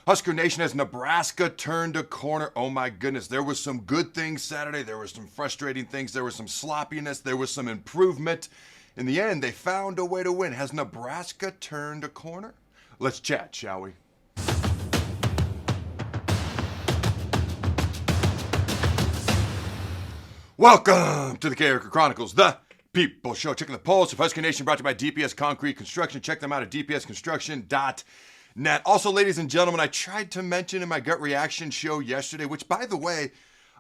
Husker Nation, as Nebraska turned a corner. Oh my goodness, there was some good things Saturday. There were some frustrating things. There was some sloppiness. There was some improvement. In the end, they found a way to win. Has Nebraska turned a corner? Let's chat, shall we? Welcome to the Carriker Chronicles, the People Show. Checking the pulse of Husker Nation, brought to you by DPS Concrete Construction. Check them out at dpsconstruction.net. Also, ladies and gentlemen, I tried to mention in my gut reaction show yesterday, which, by the way,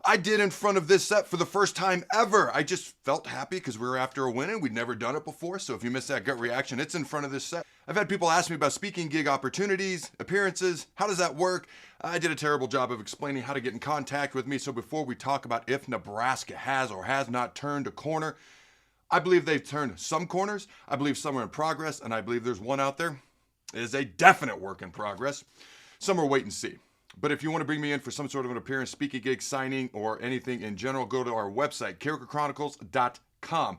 I did in front of this set for the first time ever. I just felt happy because we were after a win and we'd never done it before. So if you missed that gut reaction, it's in front of this set. I've had people ask me about speaking gig opportunities, appearances. How does that work? I did a terrible job of explaining how to get in contact with me. So before we talk about if Nebraska has or has not turned a corner, I believe they've turned some corners. I believe some are in progress, and I believe there's one out there. It is a definite work in progress. Some are wait and see. But if you want to bring me in for some sort of an appearance, speaking gig, signing, or anything in general, go to our website, carrikerchronicles.com.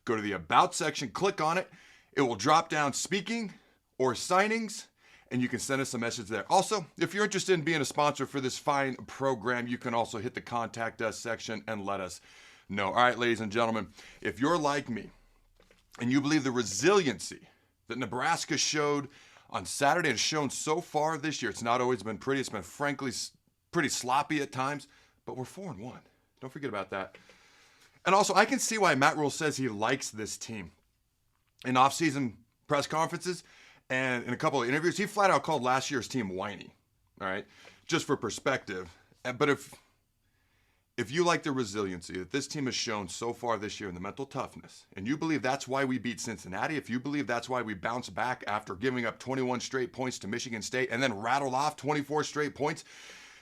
Go to the About section, click on it. It will drop down speaking or signings, and you can send us a message there. Also, if you're interested in being a sponsor for this fine program, you can also hit the Contact Us section and let us know. All right, ladies and gentlemen, if you're like me and you believe the resiliency that Nebraska showed on Saturday and shown so far this year, it's not always been pretty. It's been, frankly, pretty sloppy at times, but we're 4-1. Don't forget about that. And also, I can see why Matt Rhule says he likes this team. In off-season press conferences and in a couple of interviews, he flat out called last year's team whiny, all right, just for perspective. But if you like the resiliency that this team has shown so far this year and the mental toughness, and you believe that's why we beat Cincinnati, if you believe that's why we bounced back after giving up 21 straight points to Michigan State and then rattled off 24 straight points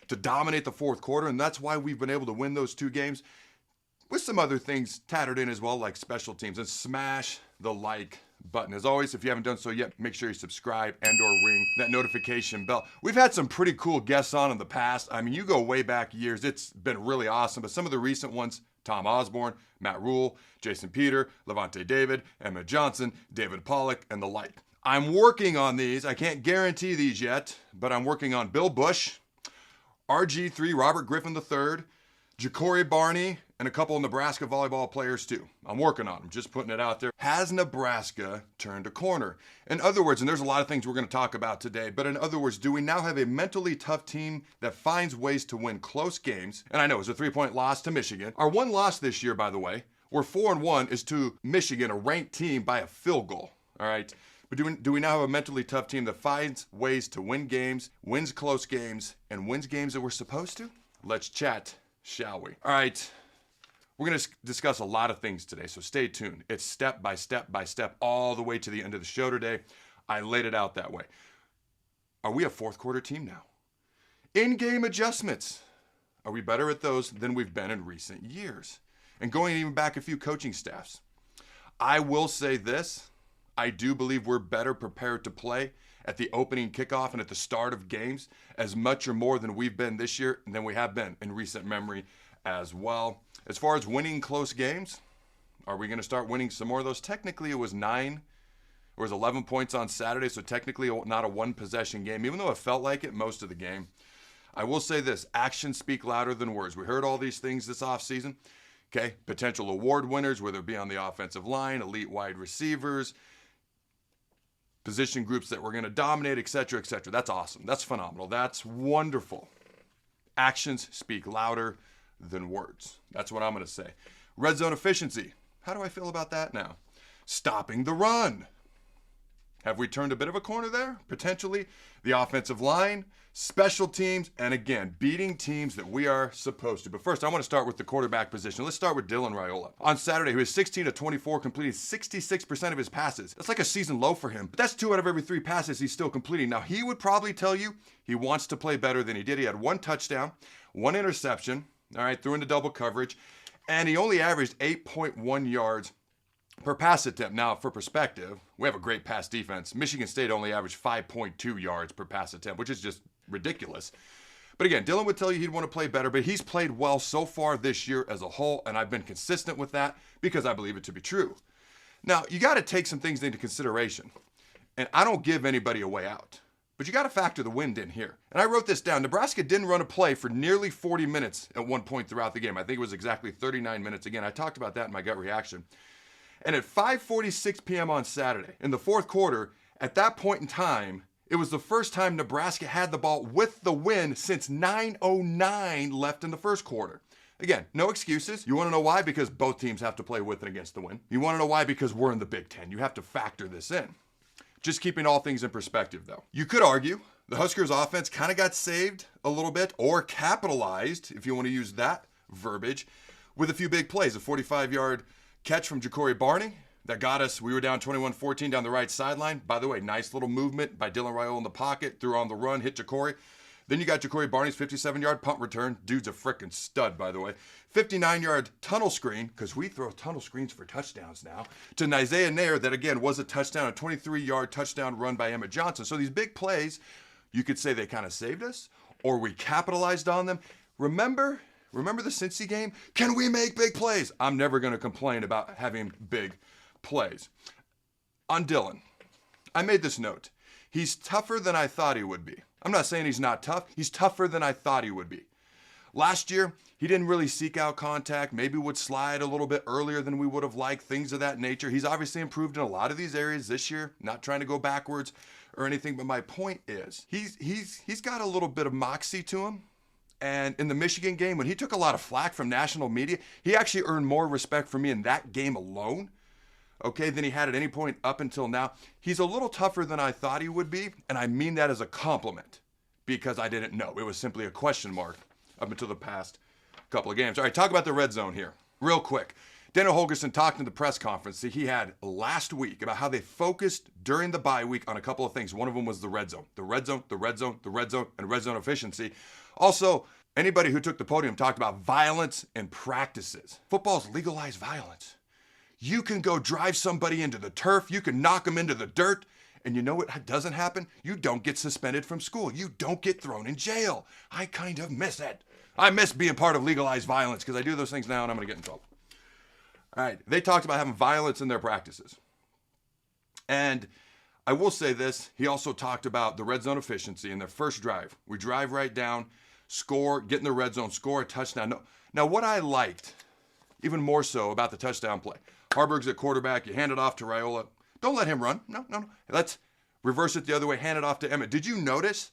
to dominate the fourth quarter, and that's why we've been able to win those two games, with some other things tattered in as well, like special teams, and smash the like button. As always, if you haven't done so yet, make sure you subscribe and or ring that notification bell. We've had some pretty cool guests on in the past. I mean, you go way back years. It's been really awesome. But some of the recent ones, Tom Osborne, Matt Rhule, Jason Peter, Levante David, Emma Johnson, David Pollock, and the like. I'm working on these. I can't guarantee these yet, but I'm working on Bill Bush, RG3, Robert Griffin III, Ja'Cory Barney, and a couple of Nebraska volleyball players too. I'm working on them, just putting it out there. Has Nebraska turned a corner? In other words, and there's a lot of things we're going to talk about today, but in other words, do we now have a mentally tough team that finds ways to win close games? And I know it was a 3-point loss to Michigan. Our one loss this year, by the way, we're 4-1, is to Michigan, a ranked team, by a field goal. All right. But do we now have a mentally tough team that finds ways to win games, wins close games, and wins games that we're supposed to? Let's chat, shall we? All right. We're going to discuss a lot of things today, so stay tuned. It's step by step by step all the way to the end of the show today. I laid it out that way. Are we a fourth quarter team now? In-game adjustments. Are we better at those than we've been in recent years? And going even back a few coaching staffs. I will say this. I do believe we're better prepared to play at the opening kickoff and at the start of games as much or more than we've been this year than we have been in recent memory as well. As far as winning close games, are we going to start winning some more of those? Technically, it was 11 points on Saturday, so technically not a one-possession game, even though it felt like it most of the game. I will say this, actions speak louder than words. We heard all these things this offseason, okay? Potential award winners, whether it be on the offensive line, elite wide receivers, position groups that we're going to dominate, et cetera, et cetera. That's awesome. That's phenomenal. That's wonderful. Actions speak louder than words. That's what I'm going to say. RedZone efficiency. How do I feel about that now? Stopping the run. Have we turned a bit of a corner there? Potentially. The offensive line, special teams, and again, beating teams that we are supposed to. But first, I want to start with the quarterback position. Let's start with Dylan Raiola. On Saturday, he was 16 of 24, completed 66% of his passes. That's like a season low for him, but that's 2 out of every 3 passes he's still completing. Now, he would probably tell you he wants to play better than he did. He had 1 touchdown, 1 interception, all right, threw into double coverage, and he only averaged 8.1 yards per pass attempt. Now, for perspective, we have a great pass defense. Michigan State only averaged 5.2 yards per pass attempt, which is just ridiculous. But again, Dylan would tell you he'd want to play better, but he's played well so far this year as a whole, and I've been consistent with that because I believe it to be true. Now, you got to take some things into consideration, and I don't give anybody a way out. But you got to factor the wind in here. And I wrote this down. Nebraska didn't run a play for nearly 40 minutes at one point throughout the game. I think it was exactly 39 minutes. Again, I talked about that in my gut reaction. And at 5:46 p.m. on Saturday, in the fourth quarter, at that point in time, it was the first time Nebraska had the ball with the win since 9:09 left in the first quarter. Again, no excuses. You want to know why? Because both teams have to play with and against the win. You want to know why? Because we're in the Big Ten. You have to factor this in. Just keeping all things in perspective, though. You could argue the Huskers offense kind of got saved a little bit, or capitalized, if you want to use that verbiage, with a few big plays. A 45-yard catch from Ja'Cory Barney that got us, we were down 21-14 down the right sideline. By the way, nice little movement by Dylan Raiola in the pocket, threw on the run, hit Ja'Cory. Then you got Ja'Cory Barney's 57-yard punt return. Dude's a frickin' stud, by the way. 59-yard tunnel screen, because we throw tunnel screens for touchdowns now, to Isaiah Nair, that again was a touchdown, a 23-yard touchdown run by Emmett Johnson. So these big plays, you could say they kind of saved us, or we capitalized on them. Remember the Cincy game? Can we make big plays? I'm never going to complain about having big plays. On Dylan, I made this note. He's tougher than I thought he would be. I'm not saying he's not tough. He's tougher than I thought he would be. Last year, he didn't really seek out contact, maybe would slide a little bit earlier than we would have liked, things of that nature. He's obviously improved in a lot of these areas this year, not trying to go backwards or anything, but my point is, he's got a little bit of moxie to him. And in the Michigan game, when he took a lot of flack from national media, he actually earned more respect from me in that game alone, okay, than he had at any point up until now. He's a little tougher than I thought he would be, and I mean that as a compliment because I didn't know. It was simply a question mark up until the past couple of games. All right, talk about the red zone here real quick. Daniel Holgorsen talked in the press conference that he had last week about how they focused during the bye week on a couple of things. One of them was the red zone, the red zone, the red zone, the red zone, and red zone efficiency. Also, anybody who took the podium talked about violence and practices. Football's legalized violence. You can go drive somebody into the turf. You can knock them into the dirt. And you know what doesn't happen? You don't get suspended from school. You don't get thrown in jail. I kind of miss it. I miss being part of legalized violence because I do those things now and I'm going to get in trouble. All right. They talked about having violence in their practices. And I will say this. He also talked about the red zone efficiency in their first drive. We drive right down, score, get in the red zone, score a touchdown. Now, what I liked even more so about the touchdown play, Harburg's at quarterback. You hand it off to Raiola. Don't let him run. No. Let's reverse it the other way. Hand it off to Emmett. Did you notice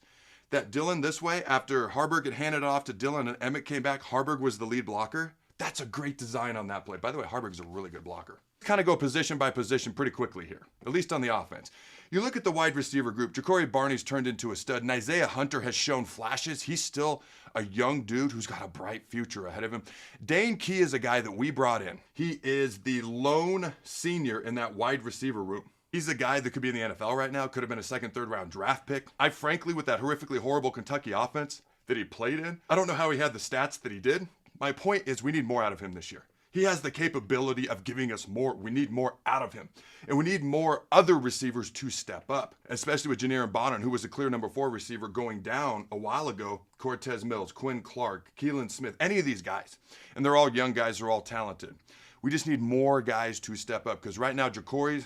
that Dylan this way, after Harburg had handed it off to Dylan and Emmett came back, Harburg was the lead blocker? That's a great design on that play. By the way, Harburg's a really good blocker. Kind of go position by position pretty quickly here, at least on the offense. You look at the wide receiver group. Ja'Cory Barney's turned into a stud, and Isaiah Hunter has shown flashes. He's still a young dude who's got a bright future ahead of him. Dane Key is a guy that we brought in. He is the lone senior in that wide receiver room. He's a guy that could be in the NFL right now, could have been a second, third round draft pick. I frankly, with that horrifically horrible Kentucky offense that he played in, I don't know how he had the stats that he did. My point is we need more out of him this year. He has the capability of giving us more. We need more out of him. And we need more other receivers to step up, especially with Janiran Bonner, who was a clear number 4 receiver going down a while ago. Cortez Mills, Quinn Clark, Keelan Smith, any of these guys. And they're all young guys. They're all talented. We just need more guys to step up because right now Ja'Cory's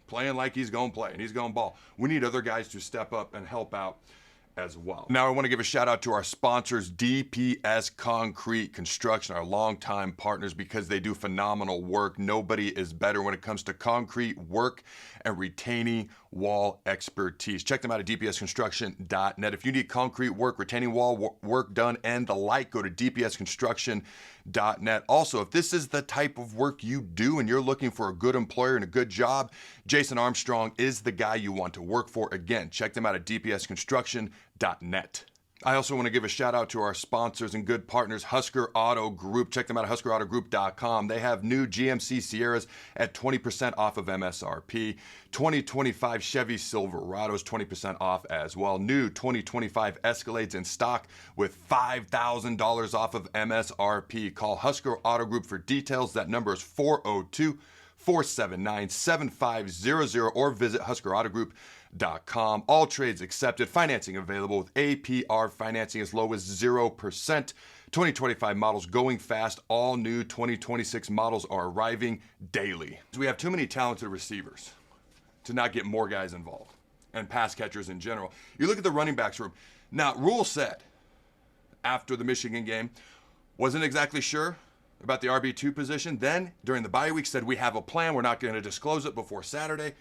playing like he's going to play and he's going to ball. We need other guys to step up and help out as well. Now I want to give a shout out to our sponsors, DPS Concrete Construction, our longtime partners, because they do phenomenal work. Nobody is better when it comes to concrete work and retaining wall expertise. Check them out at dpsconstruction.net. If you need concrete work, retaining wall work done, and the like, go to dpsconstruction.net. Also, if this is the type of work you do and you're looking for a good employer and a good job, Jason Armstrong is the guy you want to work for. Again, check them out at dpsconstruction.net. I also want to give a shout out to our sponsors and good partners, Husker Auto Group. Check them out at huskerautogroup.com. They have new GMC Sierras at 20% off of MSRP. 2025 Chevy Silverados, 20% off as well. New 2025 Escalades in stock with $5,000 off of MSRP. Call Husker Auto Group for details. That number is 402-479-7500 or visit huskerautogroup.com. All trades accepted. Financing available with APR financing as low as 0%. 2025 models going fast. All new 2026 models are arriving daily. We have too many talented receivers to not get more guys involved. and pass catchers in general. You look at the running backs room. Now, Rhule said after the Michigan game, wasn't exactly sure about the RB2 position. Then, during the bye week, said we have a plan. We're not going to disclose it before Saturday.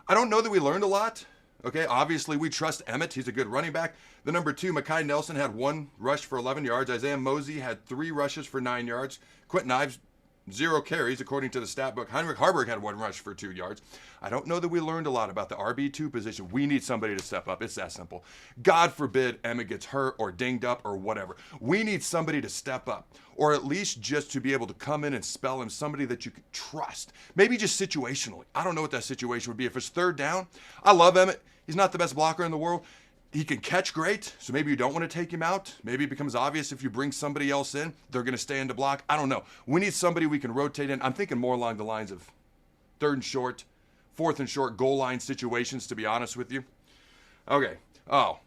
I don't know that we learned a lot. Okay, obviously we trust Emmett. He's a good running back. The number 2, Mekhi Nelson, had 1 rush for 11 yards. Isaiah Mosey had 3 rushes for 9 yards. Quentin Ives, 0 carries, according to the stat book. Heinrich Harburg had 1 rush for 2 yards. I don't know that we learned a lot about the RB2 position. We need somebody to step up. It's that simple. God forbid Emmett gets hurt or dinged up or whatever. We need somebody to step up, or at least just to be able to come in and spell him, somebody that you can trust. Maybe just situationally. I don't know what that situation would be. If it's 3rd down, I love Emmett. He's not the best blocker in the world. He can catch great, so maybe you don't want to take him out. Maybe it becomes obvious if you bring somebody else in, they're going to stay in the block. I don't know. We need somebody we can rotate in. I'm thinking more along the lines of 3rd and short, 4th and short goal line situations, to be honest with you. Okay. Oh,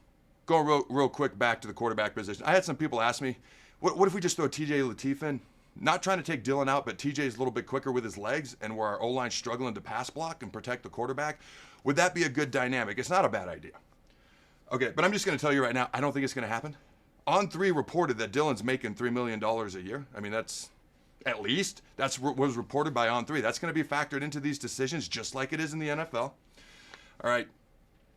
going real quick back to the quarterback position. I had some people ask me, what if we just throw TJ Lateef in? Not trying to take Dillon out, but TJ's a little bit quicker with his legs, and where our O-line's struggling to pass block and protect the quarterback. Would that be a good dynamic? It's not a bad idea. Okay, but I'm just going to tell you right now, I don't think it's going to happen. On3 reported that Dillon's making $3 million a year. I mean, that's what was reported by On3. That's going to be factored into these decisions just like it is in the NFL. All right,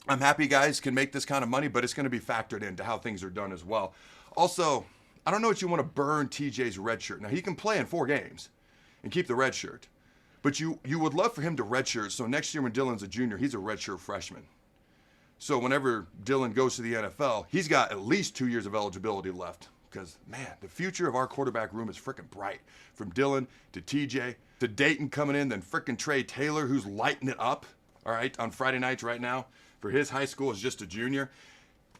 I'm happy guys can make this kind of money, but it's going to be factored into how things are done as well. Also, I don't know if you want to burn TJ's red shirt. Now, he can play in 4 games and keep the red shirt. But you would love for him to redshirt, so next year when Dillon's a junior, he's a redshirt freshman. So whenever Dillon goes to the NFL, he's got at least 2 years of eligibility left. Because, man, the future of our quarterback room is freaking bright. From Dillon to TJ to Dayton coming in, then freaking Trey Taylor, who's lighting it up, all right, on Friday nights right now for his high school as just a junior.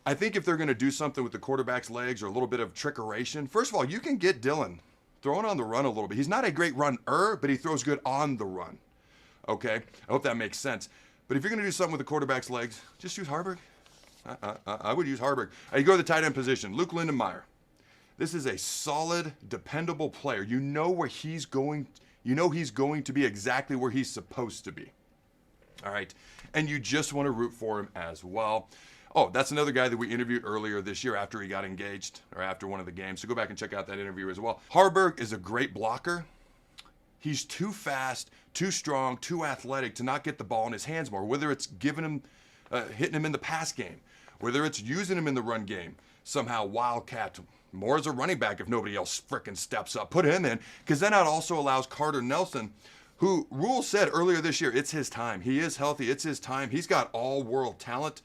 I think if they're going to do something with the quarterback's legs or a little bit of trickeration, first of all, you can get Dillon throwing on the run a little bit. He's not a great runner, but he throws good on the run. Okay? I hope that makes sense. But if you're going to do something with the quarterback's legs, just use Harburg. I would use Harburg. You go to the tight end position. Luke Lindenmeyer. This is a solid, dependable player. You know where he's going. You know he's going to be exactly where he's supposed to be. All right? And you just want to root for him as well. Oh, that's another guy that we interviewed earlier this year after he got engaged or after one of the games. So go back and check out that interview as well. Harburg is a great blocker. He's too fast, too strong, too athletic to not get the ball in his hands more, whether it's giving him, hitting him in the pass game, whether it's using him in the run game, somehow wildcat more as a running back if nobody else frickin' steps up. Put him in, because then that also allows Carter Nelson, who Rhule said earlier this year, it's his time. He is healthy. It's his time. He's got all-world talent.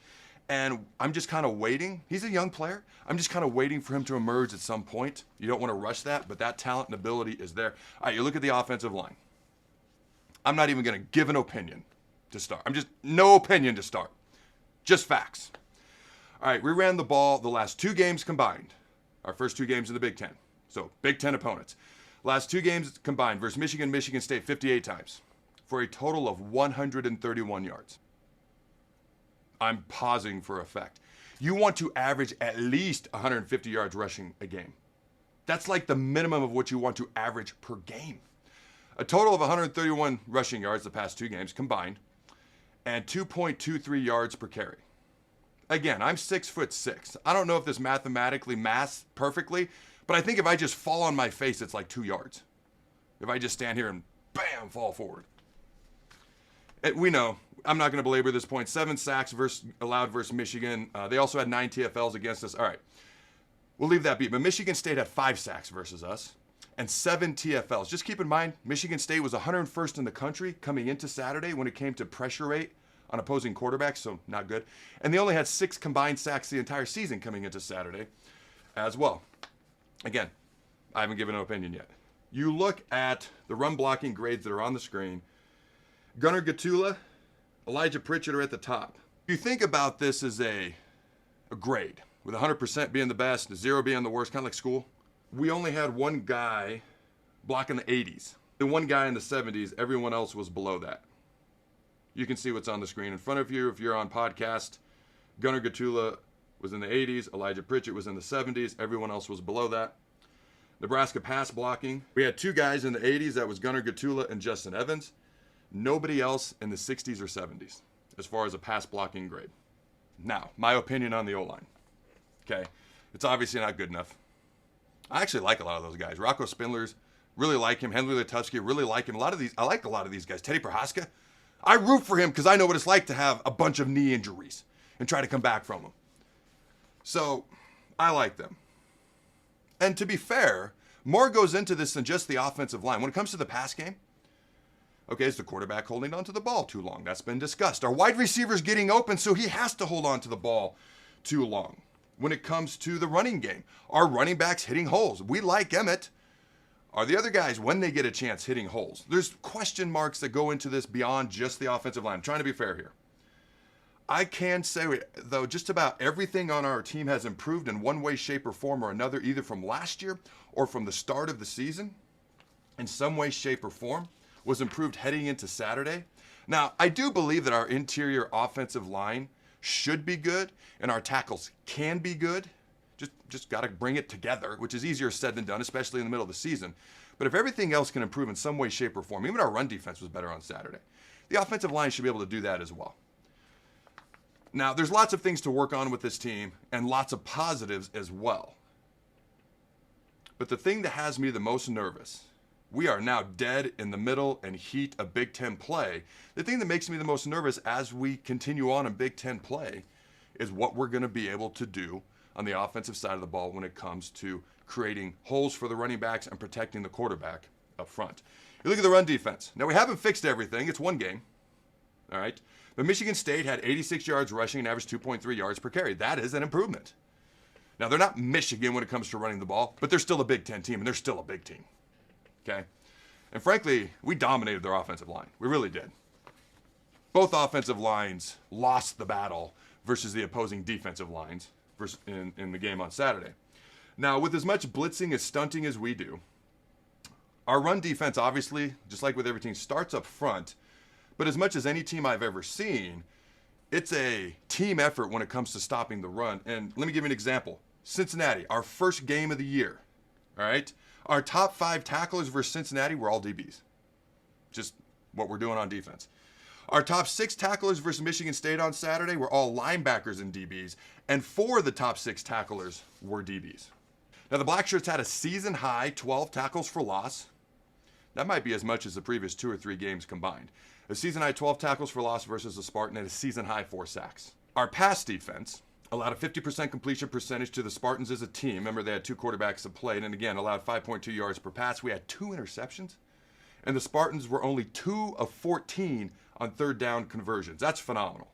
And I'm just kind of waiting. He's a young player. I'm just kind of waiting for him to emerge at some point. You don't want to rush that, but that talent and ability is there. All right, you look at the offensive line. I'm not even going to give an opinion to start. No opinion to start. Just facts. All right, we ran the ball the last 2 games combined. Our first 2 games in the Big Ten. So, Big Ten opponents. Last 2 games combined versus Michigan, Michigan State 58 times for a total of 131 yards. I'm pausing for effect. You want to average at least 150 yards rushing a game. That's like the minimum of what you want to average per game. A total of 131 rushing yards the past 2 games combined, and 2.23 yards per carry. Again, I'm 6'6". I don't know if this mathematically maths perfectly, but I think if I just fall on my face, it's like 2 yards. If I just stand here and bam, fall forward. We know. I'm not going to belabor this point. 7 sacks allowed versus Michigan. They also had 9 TFLs against us. All right. We'll leave that be. But Michigan State had 5 sacks versus us and 7 TFLs. Just keep in mind, Michigan State was 101st in the country coming into Saturday when it came to pressure rate on opposing quarterbacks, so not good. And they only had 6 combined sacks the entire season coming into Saturday as well. Again, I haven't given an opinion yet. You look at the run blocking grades that are on the screen. Gunnar Gatula, Elijah Pritchett are at the top. You think about this as a grade, with 100% being the best, 0 being the worst, kind of like school. We only had one guy blocking the 80s. The one guy in the 70s, everyone else was below that. You can see what's on the screen in front of you if you're on podcast. Gunnar Gatula was in the 80s, Elijah Pritchett was in the 70s, everyone else was below that. Nebraska pass blocking. We had 2 guys in the 80s, that was Gunnar Gatula and Justin Evans. Nobody else in the 60s or 70s as far as a pass blocking grade. Now, my opinion on the O-line. Okay, it's obviously not good enough. I actually like a lot of those guys. Rocco Spindlers, really like him. Henry Letuski, really like him. I like a lot of these guys. Teddy Prohaska, I root for him because I know what it's like to have a bunch of knee injuries and try to come back from them. So, I like them. And to be fair, more goes into this than just the offensive line. When it comes to the pass game, okay, is the quarterback holding on to the ball too long? That's been discussed. Our wide receiver's getting open, so he has to hold on to the ball too long. When it comes to the running game, are running backs hitting holes? We like Emmett. Are the other guys, when they get a chance, hitting holes? There's question marks that go into this beyond just the offensive line. I'm trying to be fair here. I can say, though, just about everything on our team has improved in one way, shape, or form or another, either from last year or from the start of the season, in some way, shape, or form, was improved heading into Saturday. Now, I do believe that our interior offensive line should be good and our tackles can be good. Just got to bring it together, which is easier said than done, especially in the middle of the season. But if everything else can improve in some way, shape, or form, even our run defense was better on Saturday, the offensive line should be able to do that as well. Now, there's lots of things to work on with this team and lots of positives as well. But the thing that has me the most nervous, we are now dead in the middle and heat of Big Ten play. The thing that makes me the most nervous as we continue on in Big Ten play is what we're going to be able to do on the offensive side of the ball when it comes to creating holes for the running backs and protecting the quarterback up front. You look at the run defense. Now, we haven't fixed everything. It's one game. All right. But Michigan State had 86 yards rushing and averaged 2.3 yards per carry. That is an improvement. Now, they're not Michigan when it comes to running the ball, but they're still a Big Ten team, and they're still a big team. Okay? And frankly, we dominated their offensive line. We really did. Both offensive lines lost the battle versus the opposing defensive lines in the game on Saturday. Now, with as much blitzing as stunting as we do, our run defense, obviously, just like with every team, starts up front. But as much as any team I've ever seen, it's a team effort when it comes to stopping the run. And let me give you an example. Cincinnati, our first game of the year, all right? Our top 5 tacklers versus Cincinnati were all DBs. Just what we're doing on defense. Our top 6 tacklers versus Michigan State on Saturday were all linebackers and DBs. And 4 of the top 6 tacklers were DBs. Now, the Blackshirts had a season-high 12 tackles for loss. That might be as much as the previous 2 or 3 games combined. A season-high 12 tackles for loss versus the Spartan and a season-high 4 sacks. Our pass defense allowed a 50% completion percentage to the Spartans as a team. Remember, they had 2 quarterbacks that played, and again, allowed 5.2 yards per pass. We had 2 interceptions, and the Spartans were only 2 of 14 on third down conversions. That's phenomenal.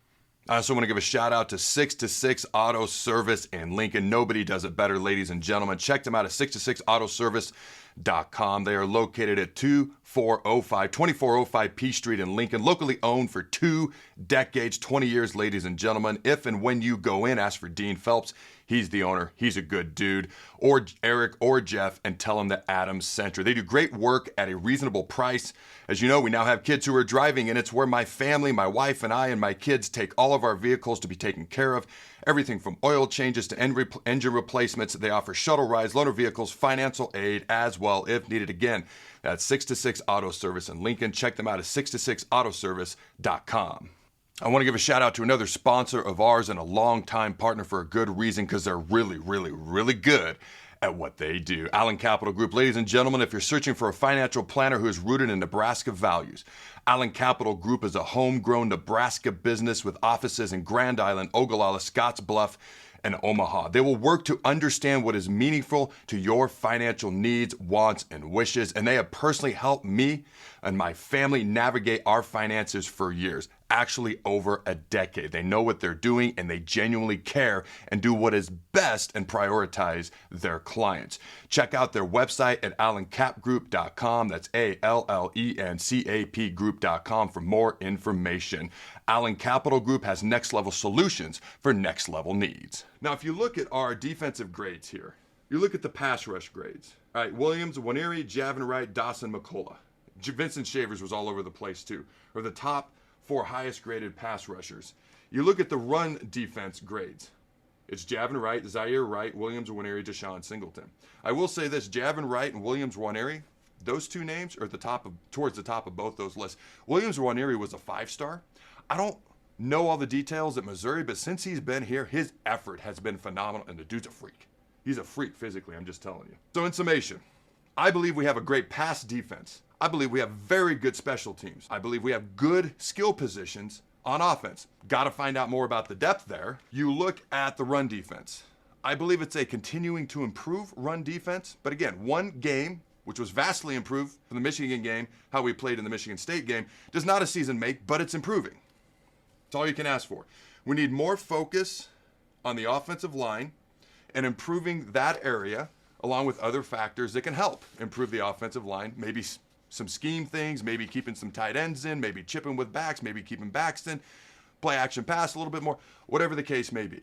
I also want to give a shout out to 6-to-6 Auto Service in Lincoln. Nobody does it better, ladies and gentlemen. Check them out at 6to6autoservice.com. They are located at 2405 P Street in Lincoln, locally owned for 2 decades, 20 years, ladies and gentlemen. If and when you go in, ask for Dean Phelps. He's the owner. He's a good dude. Or Eric or Jeff, and tell them that Adam sent her. They do great work at a reasonable price. As you know, we now have kids who are driving, and it's where my family, my wife and I and my kids take all of our vehicles to be taken care of. Everything from oil changes to engine replacements. They offer shuttle rides, loaner vehicles, financial aid as well if needed. Again, that's 6to6 Auto Service in Lincoln. Check them out at 6to6autoservice.com. I want to give a shout out to another sponsor of ours and a longtime partner for a good reason, because they're really, really, really good at what they do. Allen Capital Group. Ladies and gentlemen, if you're searching for a financial planner who is rooted in Nebraska values, Allen Capital Group is a homegrown Nebraska business with offices in Grand Island, Ogallala, Scottsbluff, and Omaha. They will work to understand what is meaningful to your financial needs, wants, and wishes, and they have personally helped me and my family navigate our finances for years, actually over a decade. They know what they're doing, and they genuinely care and do what is best and prioritize their clients. Check out their website at allencapgroup.com. That's ALLENCAP group.com for more information. Allen Capital Group has next-level solutions for next-level needs. Now, if you look at our defensive grades here, you look at the pass rush grades. All right, Williams, Waneri, Javin Wright, Dawson, McCullough. Vincent Shavers was all over the place too, or the top 4 highest graded pass rushers. You look at the run defense grades. It's Javin Wright, Zaire Wright, Williams Waneri, Deshaun Singleton. I will say this, Javin Wright and Williams Waneri, those 2 names are at the top of, towards the top of both those lists. Williams Waneri was a 5-star. I don't know all the details at Missouri, but since he's been here, his effort has been phenomenal, and the dude's a freak. He's a freak physically, I'm just telling you. So in summation, I believe we have a great pass defense. I believe we have very good special teams. I believe we have good skill positions on offense. Got to find out more about the depth there. You look at the run defense. I believe it's a continuing to improve run defense, but again, one game, which was vastly improved from the Michigan game, how we played in the Michigan State game, does not a season make, but it's improving. It's all you can ask for. We need more focus on the offensive line and improving that area along with other factors that can help improve the offensive line. Maybe some scheme things, maybe keeping some tight ends in, maybe chipping with backs, maybe keeping backs in, play action pass a little bit more, whatever the case may be.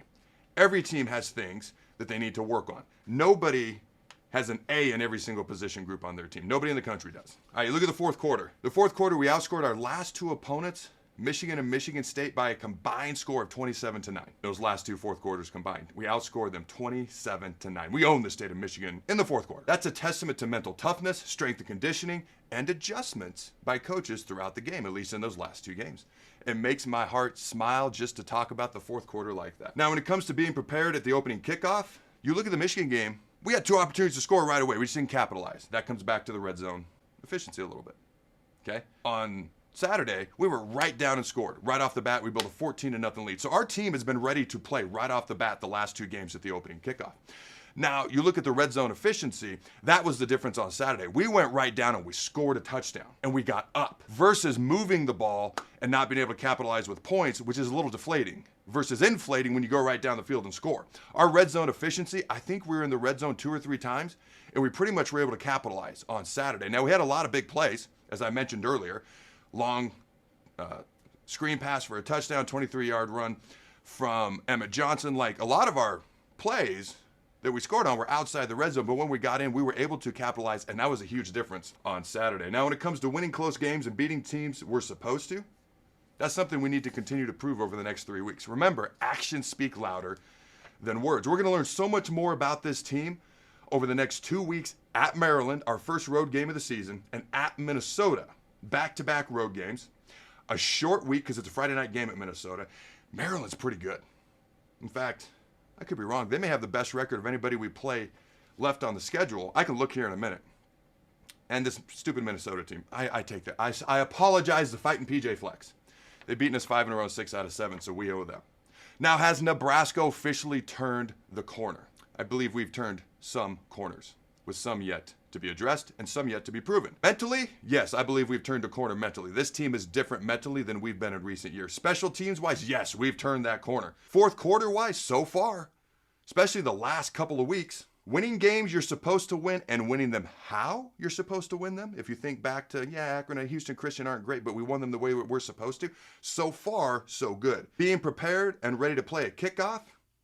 Every team has things that they need to work on. Nobody has an A in every single position group on their team. Nobody in the country does. All right, look at the fourth quarter. The fourth quarter, we outscored our last two opponents, Michigan and Michigan State, by a combined score of 27-9. Those last two fourth quarters combined, we outscored them 27-9. We owned the state of Michigan in the fourth quarter. That's a testament to mental toughness, strength and conditioning, and adjustments by coaches throughout the game, at least in those last two games. It makes my heart smile just to talk about the fourth quarter like that. Now, when it comes to being prepared at the opening kickoff, you look at the Michigan game, we had two opportunities to score right away. We just didn't capitalize. That comes back to the red zone efficiency a little bit. Okay? On Saturday, we were right down and scored. Right off the bat, we built a 14-0 lead. So our team has been ready to play right off the bat the last two games at the opening kickoff. Now, you look at the red zone efficiency, that was the difference on Saturday. We went right down and we scored a touchdown and we got up versus moving the ball and not being able to capitalize with points, which is a little deflating, versus inflating when you go right down the field and score. Our red zone efficiency, I think we were in the red zone 2 or 3 times and we pretty much were able to capitalize on Saturday. Now, we had a lot of big plays, as I mentioned earlier. Long screen pass for a touchdown, 23-yard run from Emmett Johnson. Like, a lot of our plays that we scored on were outside the red zone, but when we got in, we were able to capitalize, and that was a huge difference on Saturday. Now, when it comes to winning close games and beating teams we're supposed to, that's something we need to continue to prove over the next 3 weeks. Remember, actions speak louder than words. We're going to learn so much more about this team over the next 2 weeks at Maryland, our first road game of the season, and at Minnesota. Back-to-back road games, a short week because it's a Friday night game at Minnesota. Maryland's pretty good. In fact, I could be wrong. They may have the best record of anybody we play left on the schedule. I can look here in a minute. And this stupid Minnesota team, I take that. I apologize to Fighting PJ Flex. They've beaten us 5 in a row, 6 out of 7, so we owe them. Now, has Nebraska officially turned the corner? I believe we've turned some corners, with some yet to be addressed and some yet to be proven. Mentally, yes, I believe we've turned a corner mentally. This team is different mentally than we've been in recent years. Special teams-wise, yes, we've turned that corner. Fourth quarter-wise, so far, especially the last couple of weeks, winning games you're supposed to win and winning them how you're supposed to win them. If you think back to, Akron and Houston Christian aren't great, but we won them the way we're supposed to. So far, so good. Being prepared and ready to play a kickoff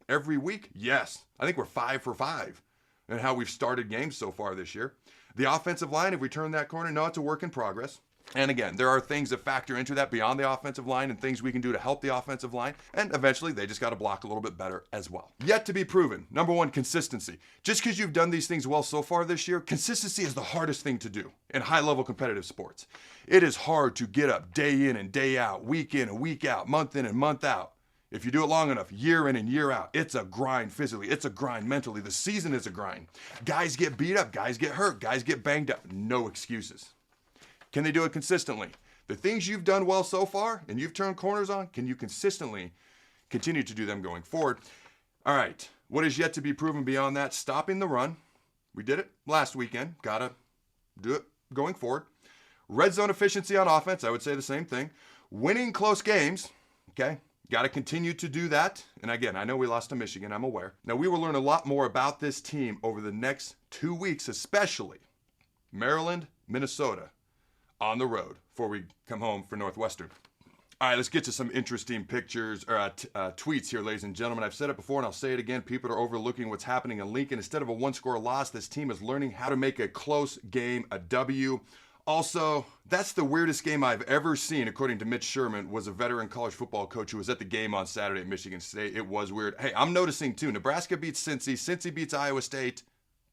every week, yes. I think we're 5 for 5. And how we've started games so far this year. The offensive line, have we turned that corner? No, it's a work in progress. And again, there are things that factor into that beyond the offensive line and things we can do to help the offensive line. And eventually, they just got to block a little bit better as well. Yet to be proven. Number one, consistency. Just because you've done these things well so far this year, consistency is the hardest thing to do in high-level competitive sports. It is hard to get up day in and day out, week in and week out, month in and month out. If you do it long enough, year in and year out, it's a grind physically. It's a grind mentally. The season is a grind. Guys get beat up. Guys get hurt. Guys get banged up. No excuses. Can they do it consistently? The things you've done well so far and you've turned corners on, can you consistently continue to do them going forward? All right. What is yet to be proven beyond that? Stopping the run. We did it last weekend. Got to do it going forward. Red zone efficiency on offense. I would say the same thing. Winning close games. Okay. Got to continue to do that. And again, I know we lost to Michigan. I'm aware. Now, we will learn a lot more about this team over the next 2 weeks, especially Maryland, Minnesota on the road before we come home for Northwestern. All right, let's get to some interesting pictures or tweets here, ladies and gentlemen. I've said it before and I'll say it again. People are overlooking what's happening in Lincoln. Instead of a one-score loss, this team is learning how to make a close game a W. Also, that's the weirdest game I've ever seen, according to Mitch Sherman, was a veteran college football coach who was at the game on Saturday at Michigan State. It was weird. Hey, I'm noticing too, Nebraska beats Cincy. Cincy beats Iowa State.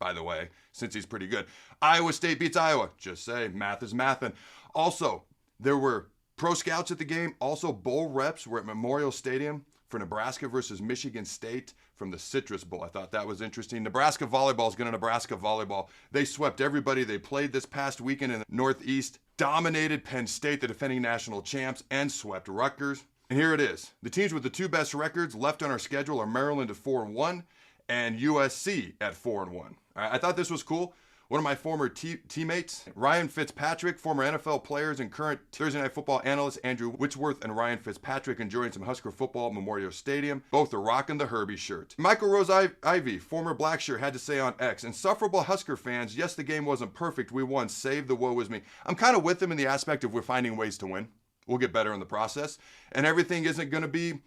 By the way, Cincy's pretty good. Iowa State beats Iowa. Just say, math is math. And also, there were Pro scouts at the game. Also, bowl reps were at Memorial Stadium for Nebraska versus Michigan State from the Citrus Bowl. I thought that was interesting. Nebraska volleyball is going to Nebraska volleyball. They swept everybody they played this past weekend in the Northeast, dominated Penn State, the defending national champs, and swept Rutgers. And here it is. The teams with the 2 best records left on our schedule are Maryland at 4-1 and USC at 4-1. I thought this was cool. One of my former teammates, Ryan Fitzpatrick, former NFL players and current Thursday Night Football analyst Andrew Whitworth and Ryan Fitzpatrick enjoying some Husker football at Memorial Stadium. Both are rocking the Herbie shirt. Michael Rose Ivy, former Blackshirt, had to say on X, insufferable Husker fans, yes, the game wasn't perfect. We won. Save the woe is me. I'm kind of with them in the aspect of we're finding ways to win. We'll get better in the process. And everything isn't going to be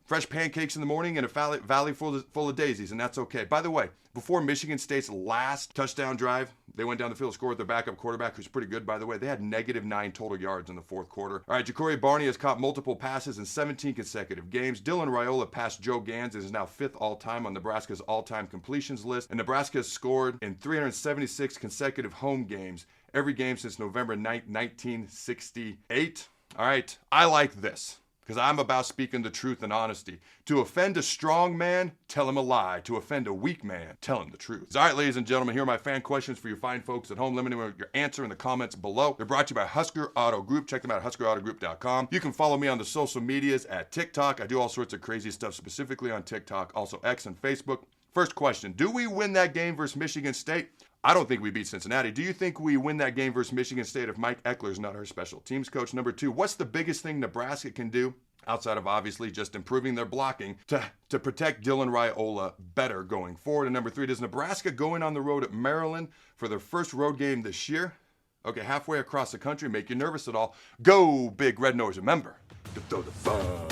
fresh pancakes in the morning and a valley full of daisies, and that's okay. By the way, before Michigan State's last touchdown drive, they went down the field, scored with their backup quarterback, who's pretty good, by the way. They had -9 total yards in the fourth quarter. All right, Ja'Cory Barney has caught multiple passes in 17 consecutive games. Dylan Raiola passed Joe Gans and is now 5th all-time on Nebraska's all-time completions list. And Nebraska has scored in 376 consecutive home games, every game since November 1968. All right, I like this, because I'm about speaking the truth and honesty. To offend a strong man, tell him a lie. To offend a weak man, tell him the truth. All right, ladies and gentlemen, here are my fan questions for you fine folks at home. Let me know your answer in the comments below. They're brought to you by Husker Auto Group. Check them out at huskerautogroup.com. You can follow me on the social medias at TikTok. I do all sorts of crazy stuff specifically on TikTok, also X and Facebook. First question, do we win that game versus Michigan State? I don't think we beat Cincinnati. Do you think we win that game versus Michigan State if Mike Eckler's not our special teams coach? Number 2, what's the biggest thing Nebraska can do, outside of obviously just improving their blocking, to protect Dylan Raiola better going forward? And number 3, does Nebraska go in on the road at Maryland for their first road game this year? Okay, halfway across the country, make you nervous at all? Go Big Red Nose. Remember to throw the fun.